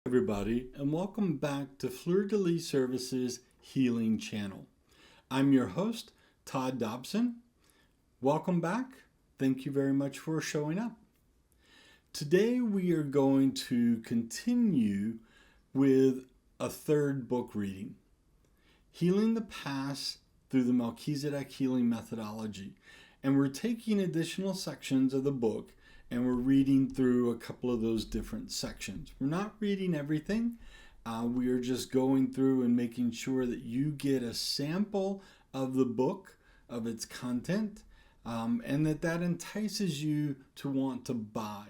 Everybody, and welcome back to FDLServices Healing Channel. I'm your host, Todd Dobson. Welcome back. Thank you very much for showing up. Today we are going to continue with a third book reading, Healing the Past through the Melchizedek Healing Methodology. And we're taking additional sections of the book and we're reading through a couple of those different sections. We're not reading everything. We are just going through and making sure that you get a sample of the book, of its content, and that entices you to want to buy.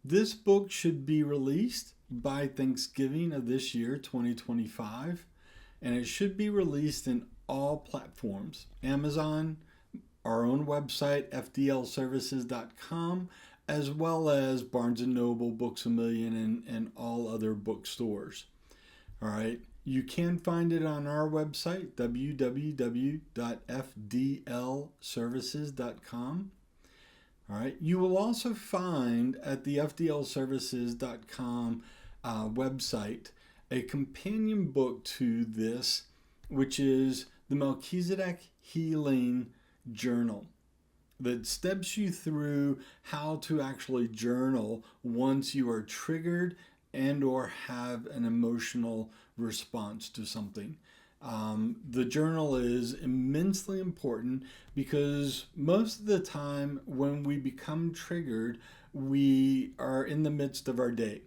This book should be released by Thanksgiving of this year, 2025, and it should be released in all platforms: Amazon, our own website, FDLServices.com, as well as Barnes & Noble, Books A Million, and all other bookstores. All right. You can find it on our website, www.fdlservices.com. All right. You will also find at the FDLServices.com website a companion book to this, which is the Melchizedek Healing Journal, that steps you through how to actually journal once you are triggered and or have an emotional response to something. The journal is immensely important because most of the time when we become triggered, we are in the midst of our day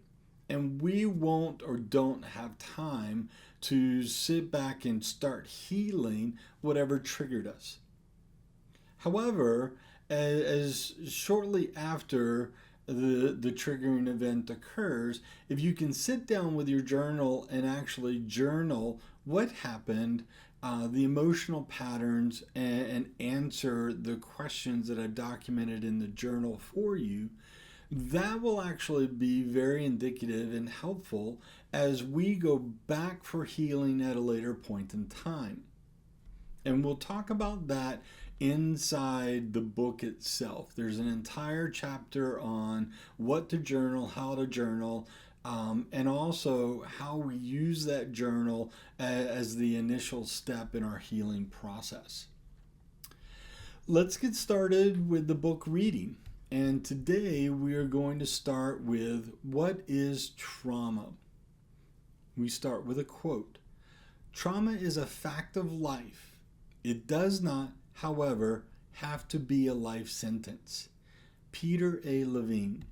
and we won't or don't have time to sit back and start healing whatever triggered us. However, as shortly after the triggering event occurs, if you can sit down with your journal and actually journal what happened, the emotional patterns, and answer the questions that I've documented in the journal for you, that will actually be very indicative and helpful as we go back for healing at a later point in time. And we'll talk about that inside the book itself. There's an entire chapter on what to journal, how to journal, and also how we use that journal as the initial step in our healing process. Let's get started with the book reading. And today we are going to start with what is trauma. We start with a quote. "Trauma is a fact of life. It does not, however, have to be a life sentence." Peter A. Levine.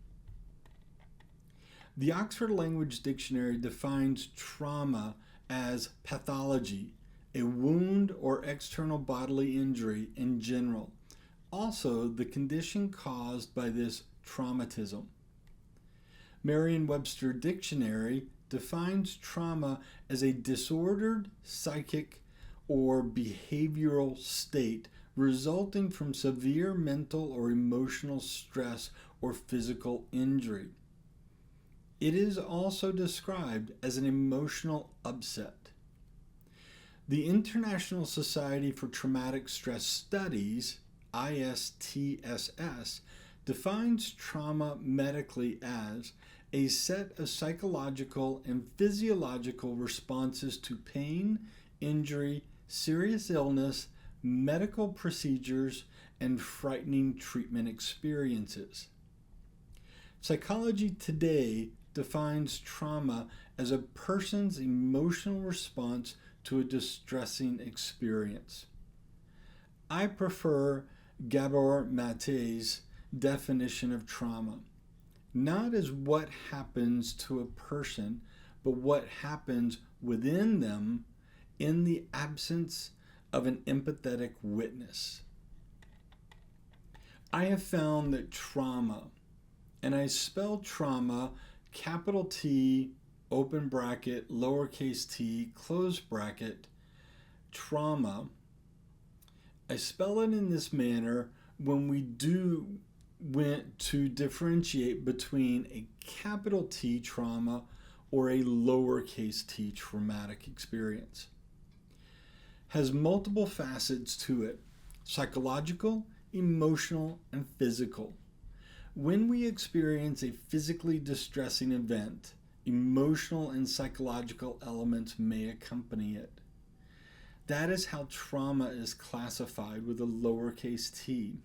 The Oxford Language Dictionary defines trauma as pathology, a wound or external bodily injury in general. Also, the condition caused by this traumatism. Merriam-Webster Dictionary defines trauma as a disordered psychic or behavioral state resulting from severe mental or emotional stress or physical injury. It is also described as an emotional upset. The International Society for Traumatic Stress Studies, ISTSS, defines trauma medically as a set of psychological and physiological responses to pain, injury, serious illness, medical procedures, and frightening treatment experiences. Psychology Today defines trauma as a person's emotional response to a distressing experience. I prefer Gabor Mate's definition of trauma, not as what happens to a person, but what happens within them in the absence of an empathetic witness. I have found that trauma, and I spell trauma capital T, open bracket, lowercase t, close bracket, trauma, I spell it in this manner when we went to differentiate between a capital T trauma or a lowercase t traumatic experience. Has multiple facets to it: psychological, emotional, and physical. When we experience a physically distressing event, emotional and psychological elements may accompany it. That is how trauma is classified with a lowercase t.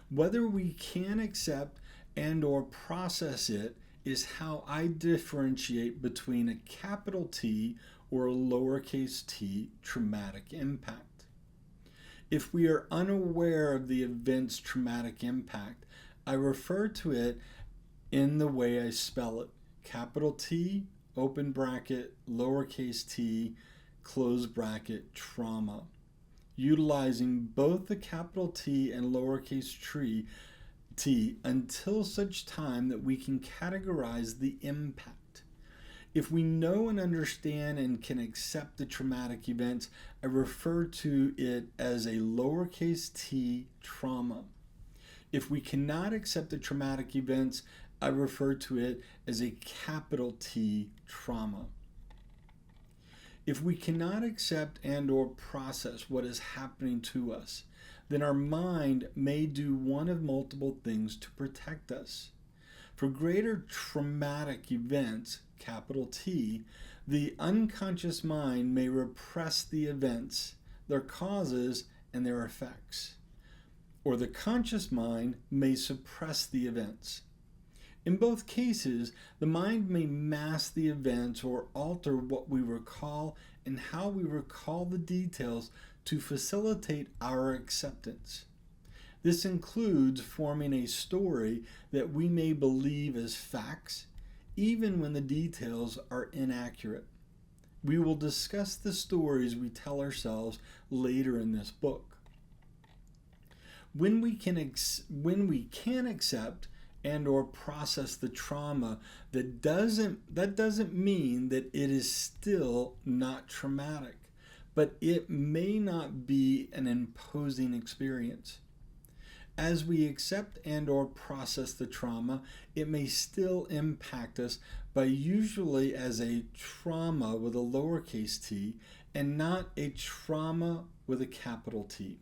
Whether we can accept and or process it is how I differentiate between a capital T or a lowercase t traumatic impact. If we are unaware of the event's traumatic impact, I refer to it in the way I spell it. Capital T, open bracket, lowercase t, close bracket, trauma. Utilizing both the capital T and lowercase t until such time that we can categorize the impact. If we know and understand and can accept the traumatic events, I refer to it as a lowercase t trauma. If we cannot accept the traumatic events, I refer to it as a capital T trauma. If we cannot accept and or process what is happening to us, then our mind may do one of multiple things to protect us. For greater traumatic events, capital T, the unconscious mind may repress the events, their causes, and their effects. Or the conscious mind may suppress the events. In both cases, the mind may mask the events or alter what we recall and how we recall the details to facilitate our acceptance. This includes forming a story that we may believe as facts, even when the details are inaccurate. We will discuss the stories we tell ourselves later in this book. When we can accept and or process the trauma, that doesn't mean that it is still not traumatic, but it may not be an imposing experience. As we accept and or process the trauma, it may still impact us, but usually as a trauma with a lowercase t and not a trauma with a capital T.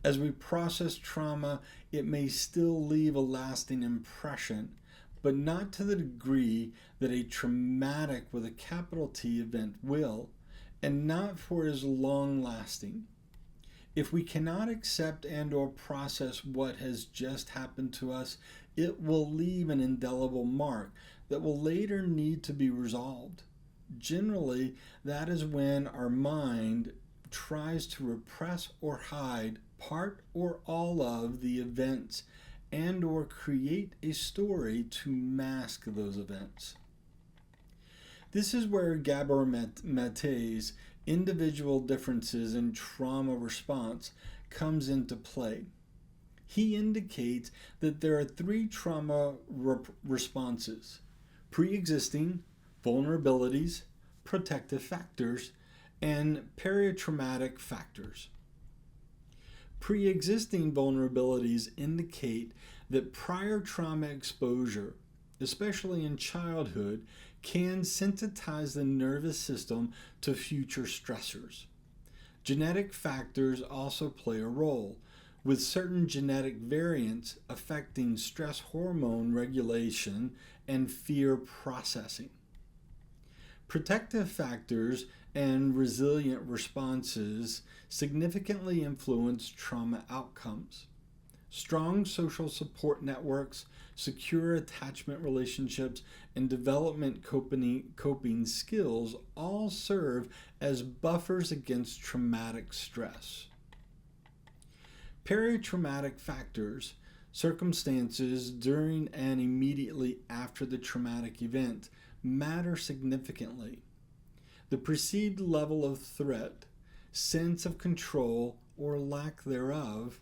As we process trauma, it may still leave a lasting impression, but not to the degree that a traumatic with a capital T event will, and not for as long lasting. If we cannot accept and or process what has just happened to us, it will leave an indelible mark that will later need to be resolved. Generally, that is when our mind tries to repress or hide part or all of the events and or create a story to mask those events. This is where Gabor Mate's individual differences in trauma response comes into play. He indicates that there are three trauma responses: pre-existing, vulnerabilities, protective factors, and peritraumatic factors. Pre-existing vulnerabilities indicate that prior trauma exposure, especially in childhood, can sensitize the nervous system to future stressors. Genetic factors also play a role, with certain genetic variants affecting stress hormone regulation and fear processing. Protective factors and resilient responses significantly influence trauma outcomes. Strong social support networks, secure attachment relationships, and development coping skills all serve as buffers against traumatic stress. Peritraumatic factors, circumstances during and immediately after the traumatic event, matter significantly. The perceived level of threat, sense of control or lack thereof,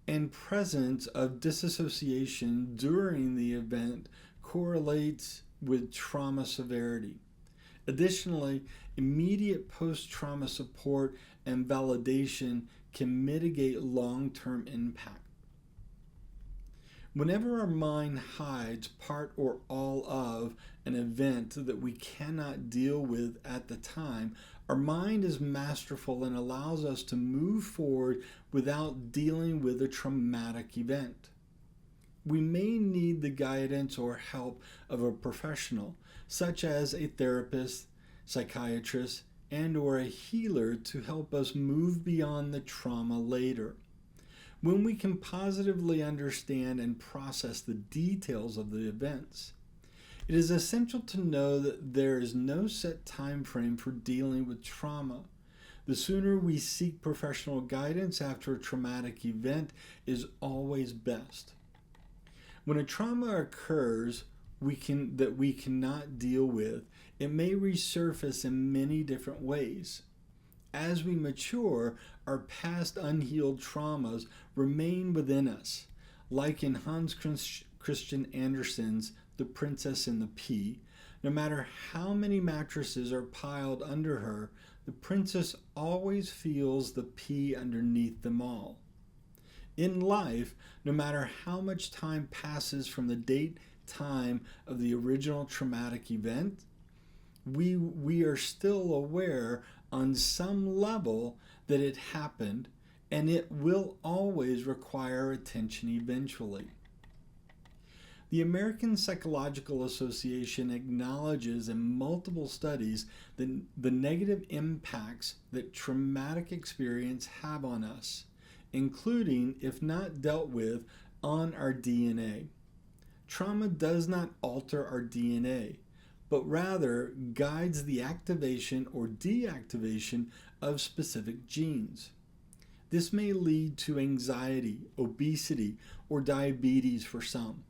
and presence of disassociation during the event correlates with trauma severity. Additionally, immediate post-trauma support and validation can mitigate long-term impact. Whenever our mind hides part or all of an event that we cannot deal with at the time, our mind is masterful and allows us to move forward without dealing with a traumatic event. we may need the guidance or help of a professional, such as a therapist, psychiatrist, and or a healer to help us move beyond the trauma later. When we can positively understand and process the details of the events, it is essential to know that there is no set time frame for dealing with trauma. The sooner we seek professional guidance after a traumatic event is always best. When a trauma occurs that we cannot deal with, it may resurface in many different ways. As we mature, our past unhealed traumas remain within us. Like in Hans Christian Andersen's The Princess and the Pea, no matter how many mattresses are piled under her, the princess always feels the pea underneath them all. In life, no matter how much time passes from the time of the original traumatic event, we are still aware on some level that it happened, and it will always require attention eventually. The American Psychological Association acknowledges in multiple studies the negative impacts that traumatic experience have on us, including, if not dealt with, on our DNA. Trauma does not alter our DNA, but rather guides the activation or deactivation of specific genes. This may lead to anxiety, obesity, or diabetes for some.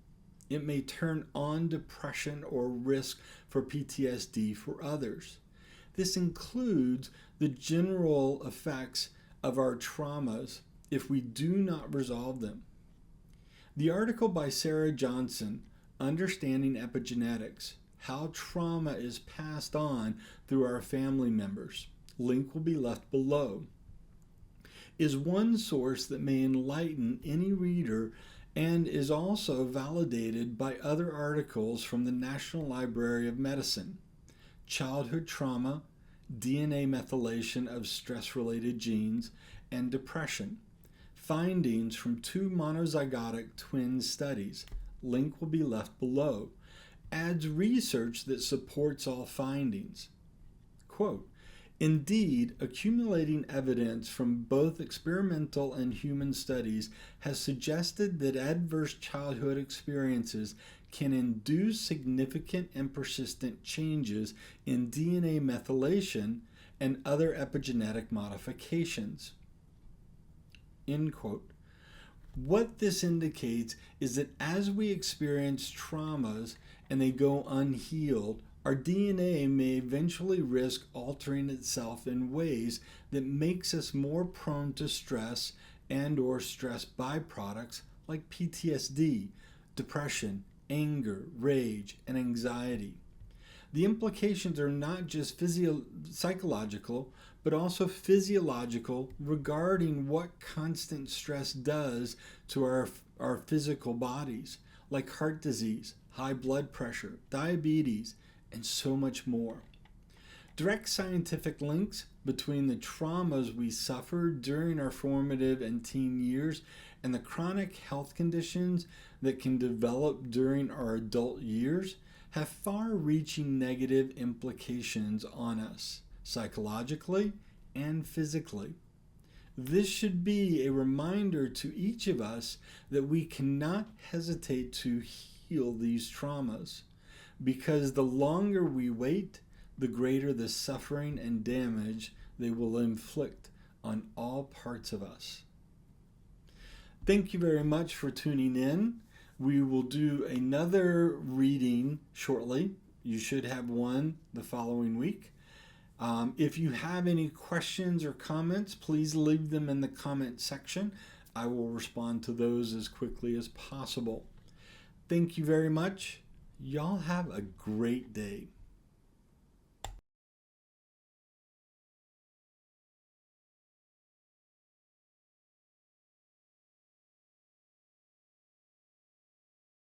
It may turn on depression or risk for PTSD for others. This includes the general effects of our traumas if we do not resolve them. The article by Sarah Johnson, Understanding Epigenetics, How Trauma is Passed On Through Our Family Members, link will be left below, is one source that may enlighten any reader and is also validated by other articles from the National Library of Medicine, Childhood Trauma, DNA Methylation of Stress-Related Genes, and Depression, findings from 2 monozygotic twin studies, link will be left below, adds research that supports all findings. Quote, indeed, accumulating evidence from both experimental and human studies has suggested that adverse childhood experiences can induce significant and persistent changes in DNA methylation and other epigenetic modifications. End quote. What this indicates is that as we experience traumas and they go unhealed, our DNA may eventually risk altering itself in ways that makes us more prone to stress and or stress byproducts like PTSD, depression, anger, rage, and anxiety. The implications are not just psychological, but also physiological regarding what constant stress does to our physical bodies, like heart disease, high blood pressure, diabetes, and so much more. Direct scientific links between the traumas we suffered during our formative and teen years and the chronic health conditions that can develop during our adult years have far-reaching negative implications on us, psychologically and physically. This should be a reminder to each of us that we cannot hesitate to heal these traumas, because the longer we wait, the greater the suffering and damage they will inflict on all parts of us. Thank you very much for tuning in. We will do another reading shortly. You should have one the following week. If you have any questions or comments, please leave them in the comment section. I will respond to those as quickly as possible. Thank you very much. Y'all have a great day.